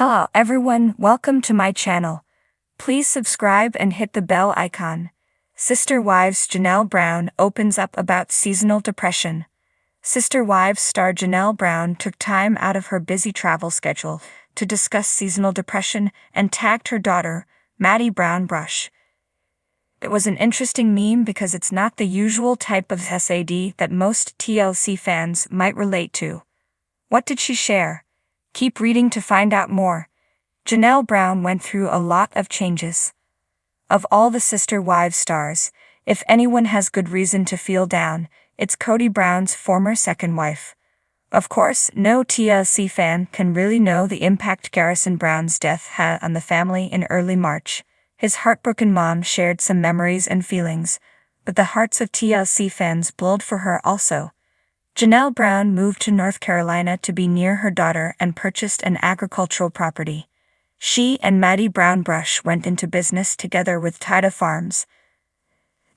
Hello everyone, welcome to my channel. Please subscribe and hit the bell icon. Sister Wives Janelle Brown opens up about seasonal depression. Sister Wives star Janelle Brown took time out of her busy travel schedule to discuss seasonal depression and tagged her daughter, Maddie Brown Brush. It was an interesting meme because it's not the usual type of SAD that most TLC fans might relate to. What did she share? Keep reading to find out more. Janelle Brown went through a lot of changes. Of all the Sister Wives stars, if anyone has good reason to feel down, it's Kody Brown's former second wife. Of course, no TLC fan can really know the impact Cristin Brown's death had on the family in early March. His heartbroken mom shared some memories and feelings, but the hearts of TLC fans bled for her also. Janelle Brown moved to North Carolina to be near her daughter and purchased an agricultural property. She and Maddie Brown Brush went into business together with Tida Farms.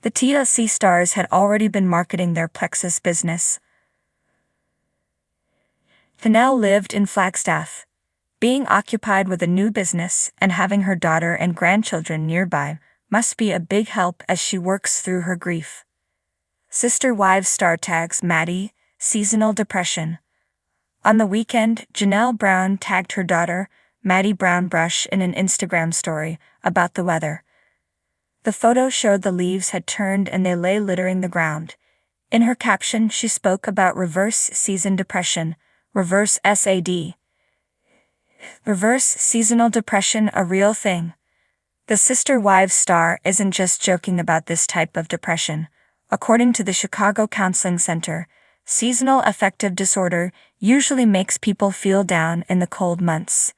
The TLC stars had already been marketing their Plexus business. Janelle lived in Flagstaff. Being occupied with a new business and having her daughter and grandchildren nearby must be a big help as she works through her grief. Sister Wives star tags Maddie, seasonal depression. On the weekend, Janelle Brown tagged her daughter, Maddie Brown Brush, in an Instagram story about the weather. The photo showed the leaves had turned and they lay littering the ground. In her caption, she spoke about reverse season depression, reverse SAD. Reverse seasonal depression, a real thing. The Sister Wives star isn't just joking about this type of depression. According to the Chicago Counseling Center, seasonal affective disorder usually makes people feel down in the cold months.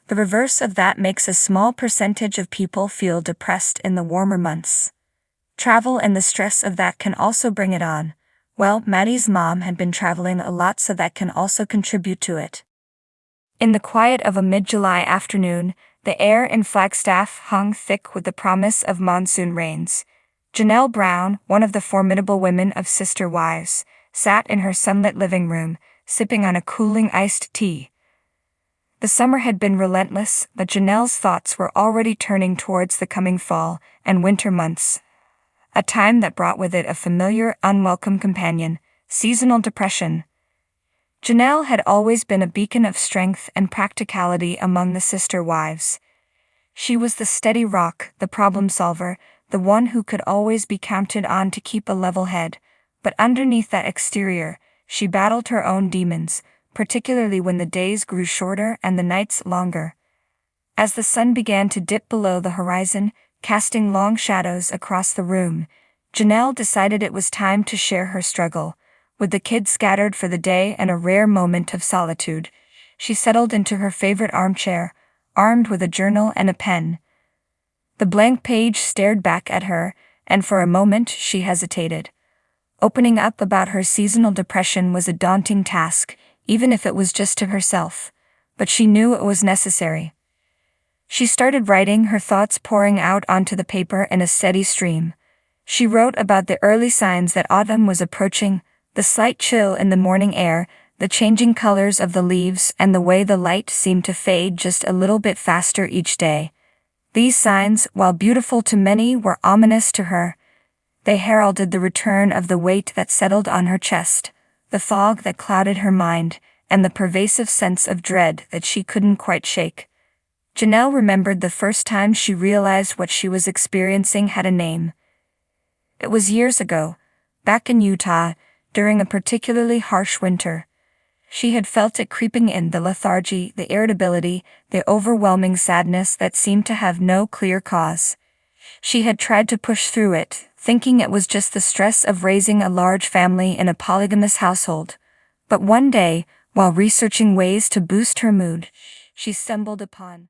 The reverse of that makes a small percentage of people feel depressed in the warmer months. Travel and the stress of that can also bring it on. Well, Maddie's mom had been traveling a lot, so that can also contribute to it. In the quiet of a mid-July afternoon, the air in Flagstaff hung thick with the promise of monsoon rains. Janelle Brown, one of the formidable women of Sister Wives, sat in her sunlit living room, sipping on a cooling iced tea. The summer had been relentless, but Janelle's thoughts were already turning towards the coming fall and winter months, a time that brought with it a familiar, unwelcome companion, seasonal depression. Janelle had always been a beacon of strength and practicality among the Sister Wives. She was the steady rock, the problem solver, the one who could always be counted on to keep a level head. But underneath that exterior, she battled her own demons, particularly when the days grew shorter and the nights longer. As the sun began to dip below the horizon, casting long shadows across the room, Janelle decided it was time to share her struggle. With the kids scattered for the day and a rare moment of solitude, she settled into her favorite armchair, armed with a journal and a pen. The blank page stared back at her, and for a moment she hesitated. Opening up about her seasonal depression was a daunting task, even if it was just to herself, but she knew it was necessary. She started writing, her thoughts pouring out onto the paper in a steady stream. She wrote about the early signs that autumn was approaching, the slight chill in the morning air, the changing colors of the leaves, and the way the light seemed to fade just a little bit faster each day. These signs, while beautiful to many, were ominous to her. They heralded the return of the weight that settled on her chest, the fog that clouded her mind, and the pervasive sense of dread that she couldn't quite shake. Janelle remembered the first time she realized what she was experiencing had a name. It was years ago, back in Utah, during a particularly harsh winter. She had felt it creeping in, the lethargy, the irritability, the overwhelming sadness that seemed to have no clear cause. She had tried to push through it, thinking it was just the stress of raising a large family in a polygamous household. But one day, while researching ways to boost her mood, she stumbled upon